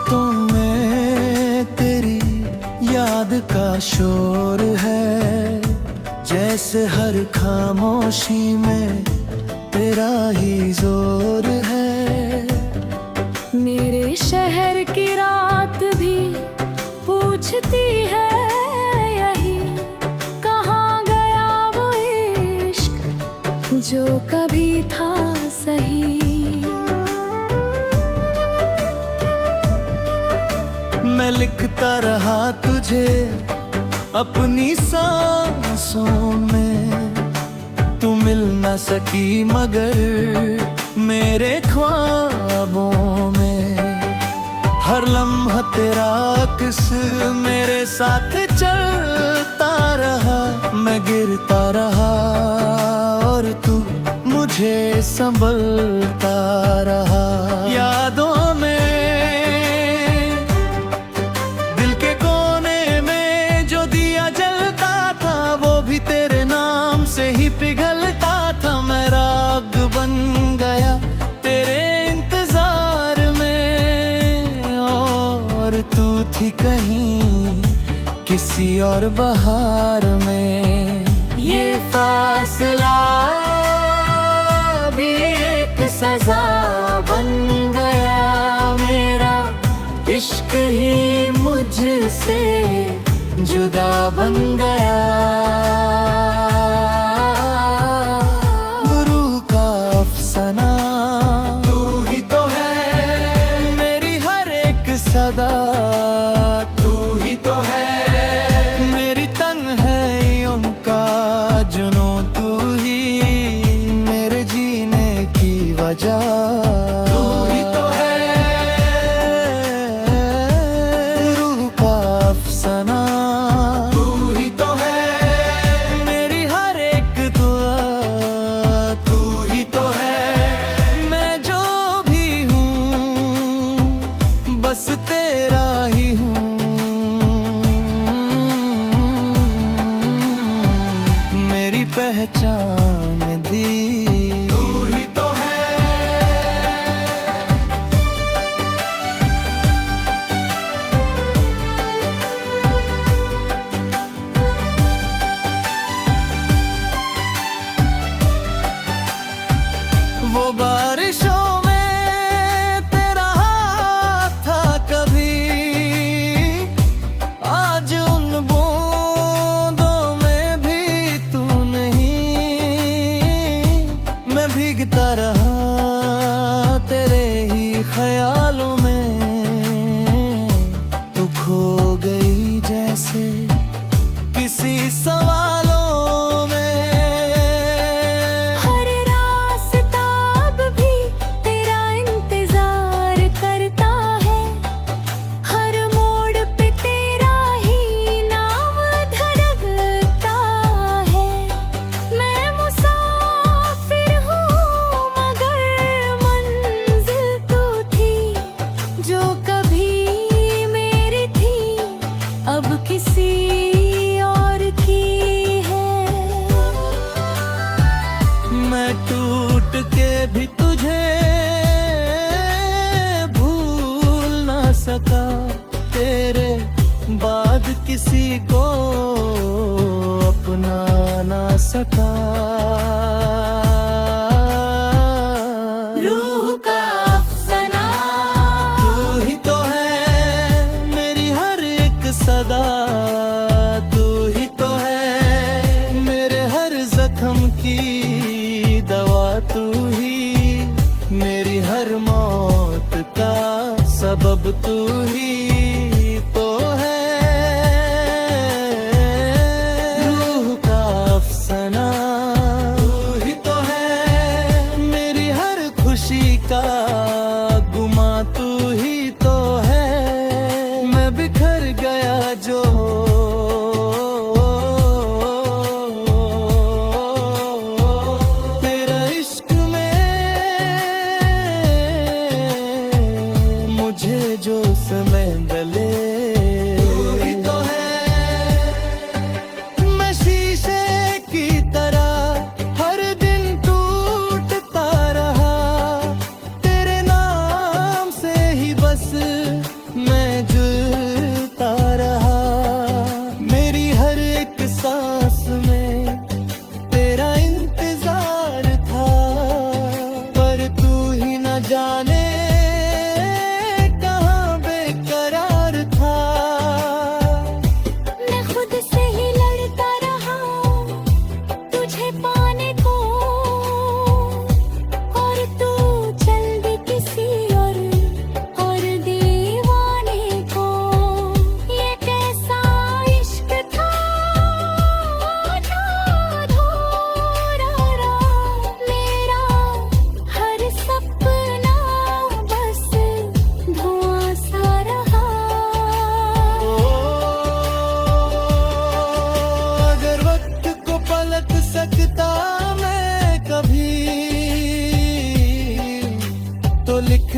रातों में तेरी याद का शोर है, जैसे हर खामोशी में तेरा ही जोर है। मेरे शहर की रात भी पूछती है यही, कहाँ गया वो इश्क जो कभी था सही। मैं लिखता रहा तुझे अपनी सांसों में, तू मिल न सकी मगर मेरे ख्वाबों में। हर लम्हा तेरा अक्स मेरे साथ चलता रहा, मैं गिरता रहा और तू मुझे संभलता रहा। यादों में दिल के कोने में जो दिया जलता था, वो भी तेरे नाम से ही पिघलता था। मैं राग बन गया तेरे इंतजार में, और तू थी कहीं किसी और बहार में। ये फासला भी एक सजा बन गया, मेरा इश्क ही मुझसे जुदा बन गया। गुरु का अफसाना तू ही तो है, मेरी हर एक सदा तू ही तो है। मेरी तन्हाइयों का जुनूं तू ही, मेरे जीने की वजह तू ही तो है। रूह का अफसाना तू ही तो है, मेरी हर एक दुआ तू ही तो है। मैं जो भी हूँ बस तेरा ही हूँ, मेरी पहचान दी तू ही तो है। वो बारिशों में तेरा हाथ था कभी, आज उन बूंदों में भी तू नहीं। मैं भीगता रहा तेरे ही ख्यालों में, तू खो गई जैसे किसी सवालों में। हर रास्ता अब भी तेरा इंतजार करता है, हर मोड़ पे तेरा ही नाम धड़कता है। मैं मुसाफिर हूँ मगर मंजिल तू थी, जो कभी मेरी थी अब किसी और की है। मैं टूट के भी तुझे भूल ना सका, तेरे बाद किसी को अपना ना सका। रूह का अफसाना तू ही तो है, मेरी हर एक सदा तू ही तो है। मेरे हर जख्म की दवा तू ही, मेरी हर मौत का सबब तू ही तो है। रूह का अफसाना तू ही तो है, मेरी हर खुशी का गुमा तू ही तो है। मैं बिखर गया जो तेरा इश्क में, मुझे जो समय डले तू ही तो है। मैं शीशे की तरह हर दिन टूटता रहा, तेरे नाम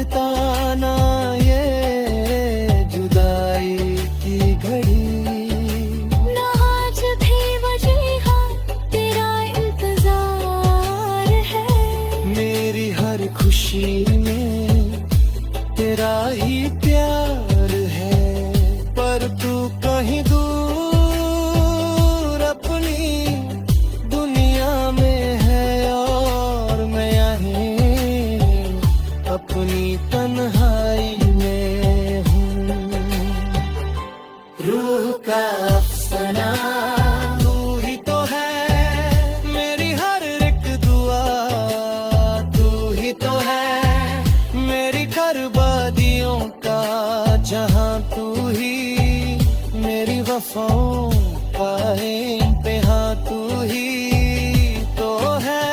देखता ना ये जुदाई की घड़ी। ना आज भी वजह तेरा इंतजार है। मेरी हर खुशी में तेरा ही प्यार है, पर तू कहीं दूर अपनी दुनिया में है और मैं यहीं अपनी तन्हाई में हूँ। रूह का अफसाना तू ही तो है, मेरी हर एक दुआ तू ही तो है, मेरी बर्बादियों का जहां तू ही, मेरी वफाओं का इम्तिहां तू ही तो है।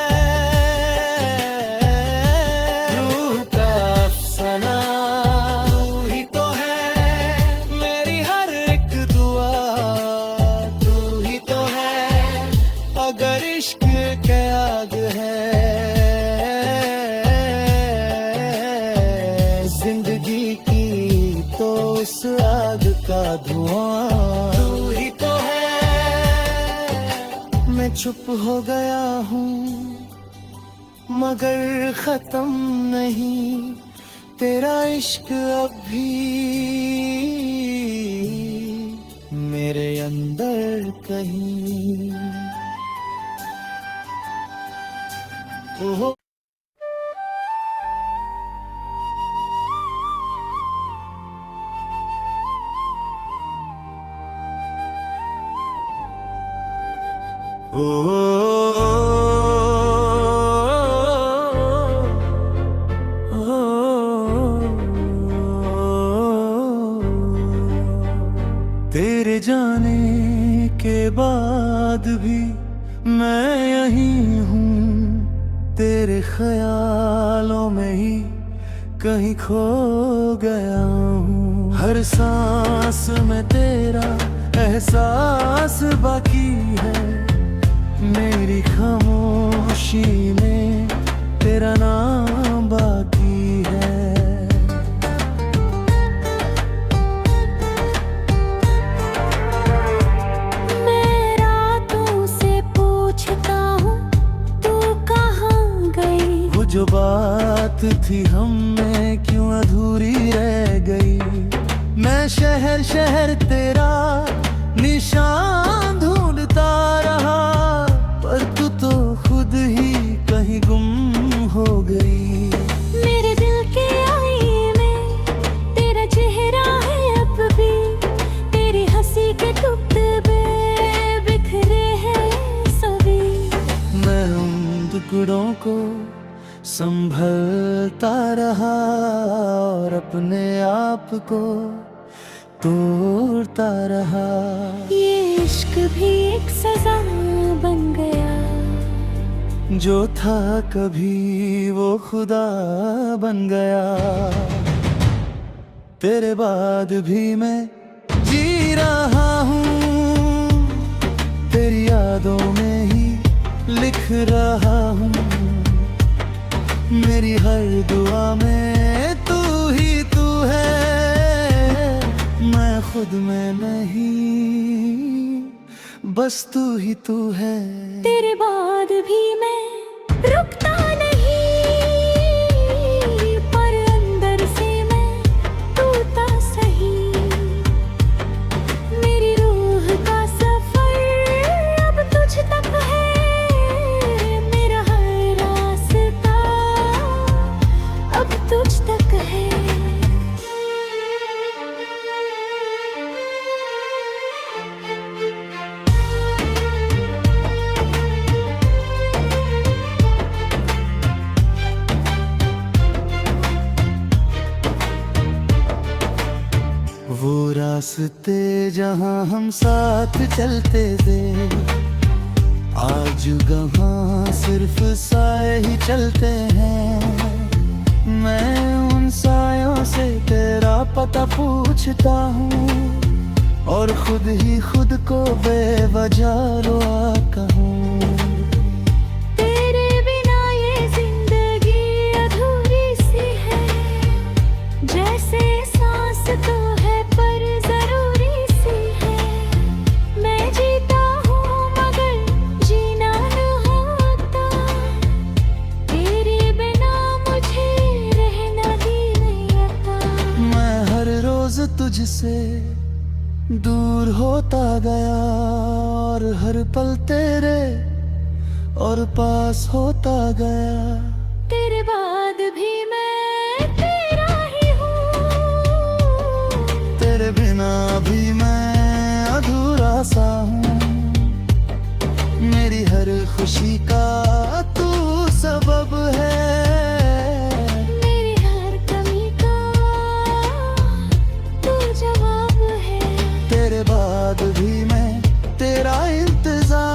रूह का अफसाना तू ही तो है, मेरी हर एक दुआ तू ही तो है, अगर इश्क के आग है जिंदगी की तो उस आग का धुआं तू ही तो है। मैं चुप हो गया हूँ मगर खत्म नहीं तेरा इश्क अब भी मेरे अंदर कहीं। ओहो तेरे जाने के बाद भी मैं यहीं हूँ, तेरे ख्यालों में ही कहीं खो गया हूँ। हर सांस में तेरा एहसास बाकी है, मेरी खामोशी में तेरा नाम बाकी है। मैं रातों से पूछता हूँ तू कहाँ गई। वो जो बात थी हम में क्यों अधूरी रह गई। मैं शहर शहर तेरा निशान ढूंढता रहा, पर तू तो खुद ही कहीं गुम हो गई। मेरे दिल के आईने में तेरा चेहरा है अब भी, तेरी हंसी के टुकड़े बिखरे हैं सभी। मैं उन टुकड़ों को संभलता रहा और अपने आप को तोड़ता रहा। ये इश्क भी एक सजा बन गया, जो था कभी वो खुदा बन गया। तेरे बाद भी मैं जी रहा हूँ, तेरी यादों में ही लिख रहा हूँ। मेरी हर दुआ में तू ही तू है, मैं खुद में नहीं बस तू ही तू है। तेरे बाद भी मैं रुकता नहीं, पर अंदर से मैं टूटा सही। मेरी रूह का सफर अब तुझ तक है, मेरा हर रास्ता अब तुझ तक है। वो रास्ते जहाँ हम साथ चलते थे, आज गहाँ सिर्फ साए ही चलते हैं। मैं उन सायों से तेरा पता पूछता हूँ और खुद ही खुद को बेवजह रोआ कहूँ। तेरे बिना ये जिंदगी अधूरी सी है, तुझसे दूर होता गया, और हर पल तेरे और पास होता गया। तेरे बाद भी मैं तेरा ही हूँ, तेरे बिना भी मैं अधूरा सा हूँ। मेरी हर खुशी का तू सबब है, मेरी हर कमी का तू जवाब है। तेरे बाद भी मैं तेरा इंतजार,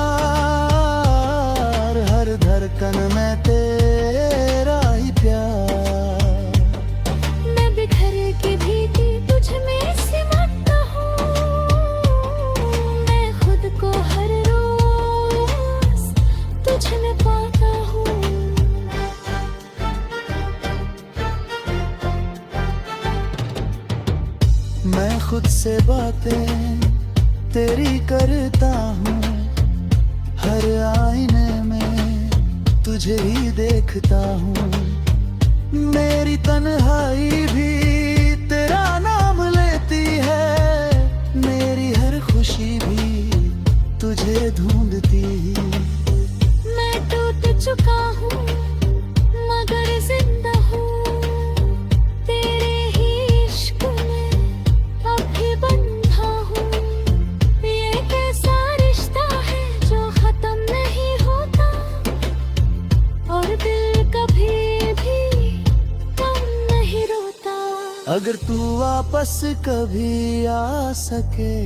हर धड़कन में तेरा ही प्यार। मैं बिखर के भी तुझ में सिमटता हूँ, मैं खुद को हर रोज तुझ में पाता हूँ। मैं खुद से बातें तेरी करता हूँ, हर आईने में तुझे ही देखता हूँ। मेरी तन्हाई भी तेरा नाम लेती है, मेरी हर खुशी भी तुझे ढूंढती। मैं टूट चुका हूँ मगर जिंदा हूँ, तेरे ही इश्क में अब भी बंधा हूँ। ये कैसा रिश्ता है जो खत्म नहीं होता, और दिल कभी भी कम नहीं रोता। अगर तू वापस कभी आ सके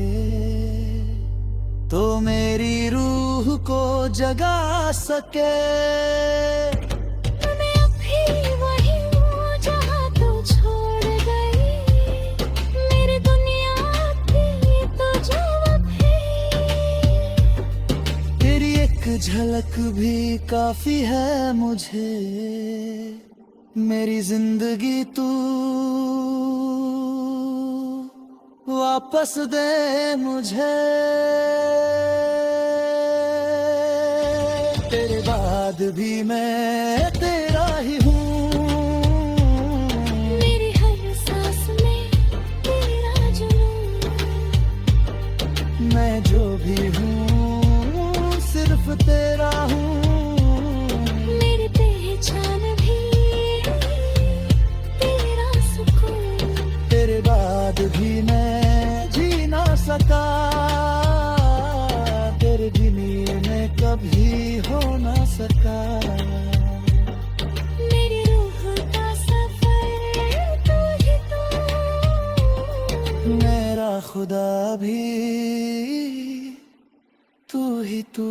तो मेरी रूह को जगा सके। मैं अब भी वही हूँ जहाँ तू छोड़ गई, मेरी दुनिया अब भी तो जो अब है। तेरी एक झलक भी काफी है मुझे, मेरी जिंदगी तू वापस दे मुझे। तेरे बाद भी मैं तेरा ही हूँ, मेरी हर सांस में तेरा जुनून। मैं जो भी हूँ सिर्फ तेरा हूँ। मेरी पहचान भी तेरा सुकून। तेरे बाद भी मैं जी ना सका, तेरे बिना मैं कभी हो ना सका। मेरी रूह का सफर तू ही तू, मेरा खुदा भी तू ही तू।